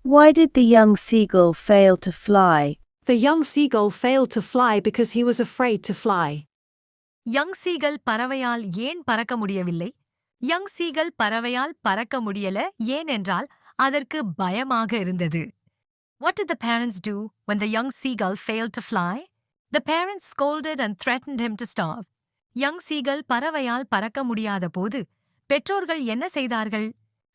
Why did the young seagull fail to fly? The young seagull failed to fly because he was afraid to fly. Young seagull பறவையால் ஏன் பறக்க முடியவில்லை? Young seagull பறவையால் பறக்க முடியல ஏனென்றால் அதற்கு பயமாக இருந்தது. What did the parents do when the young seagull failed to fly? The parents scolded and threatened him to stop. Young seagull பறவையால் பறக்க முடியாத போது பெற்றோர்கள் என்ன செய்தார்கள்?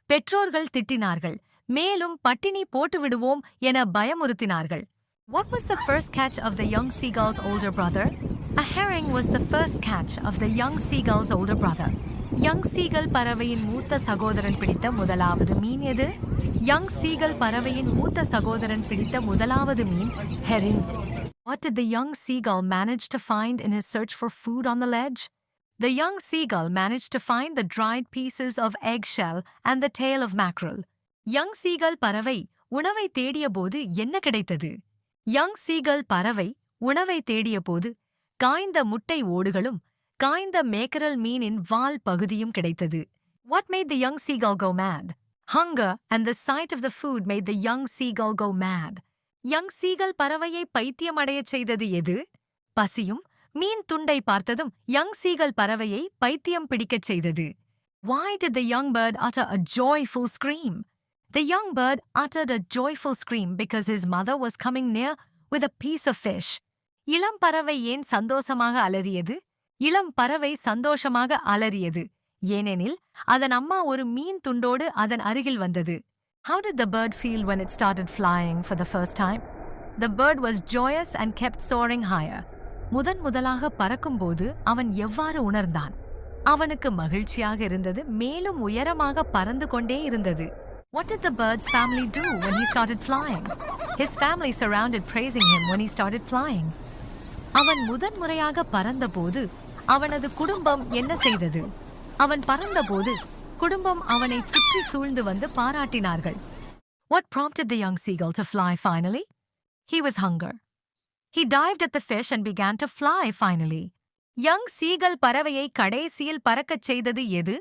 பெற்றோர்கள் திட்டினார்கள், மேலும் பட்டினி போட்டு விடுவோம் என பயமுறுத்தினார்கள். What was the first catch of the young seagull's older brother? A herring was the first catch of the young seagull's older brother. Young seagull பறவையின் மூத்த சகோதரன் பிடித்த முதலாவது மீன் எது? யங் சீகல் பறவையின் மூத்த சகோதரன் பிடித்த முதலாவது மீன் hearing. What did the young seagull manage to find in his search for food on the ledge? The young seagull managed to find the dried pieces of eggshell and the tail of mackerel. Young seagull பறவை உணவை தேடியபோது என்ன கிடைத்தது? Young seagull பறவை உணவை தேடியபோது காய்ந்த முட்டை ஓடுகளும் காய்ந்த mackerel மீனின் வால் பகுதியும் கிடைத்தது. What made the young seagull go mad? Hunger and the sight of the food made the young seagull go mad. Young seagull பறவையை பைத்தியமடையச் செய்தது எது? பசியும் மீன் துண்டை பார்த்ததும் யங் சீகல் பறவையை பைத்தியம் பிடிக்கச் செய்தது. Why did the young bird utter a joyful scream? The young bird uttered a joyful scream because his mother was coming near with a piece of fish. இளம் பறவை ஏன் சந்தோஷமாக அலறியது? இளம் பறவை சந்தோஷமாக அலறியது ஏனெனில் அதன் அம்மா ஒரு மீன் துண்டோடு அதன் அருகில் வந்தது. How did the bird feel when it started flying for the first time? The bird was joyous and kept soaring higher. முதலாக பறக்கும்போது அவன் எவ்வாறு உணர்ந்தான்? அவனுக்கு மகிழ்ச்சியாக இருந்தது, மேலும் உயரமாக பறந்து கொண்டே இருந்தது. What did the bird's family do when he started flying? His family surrounded praising him when he started flying. அவன் முறையாக பறந்தபோது அவனது குடும்பம் என்ன செய்தது? அவன் பறந்தபோது குடும்பம் அவனை சுற்றி சூழ்ந்து வந்து பாராட்டினார்கள். What prompted the young seagull to fly finally? He was hunger. He dived at the fish and began to fly finally. Young seagull பறவையை கடைசியில் பறக்கச் செய்தது எது?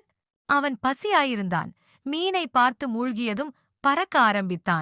அவன் பசியாயிருந்தான், மீனை பார்த்து மூழ்கியதும் பறக்க ஆரம்பித்தான்.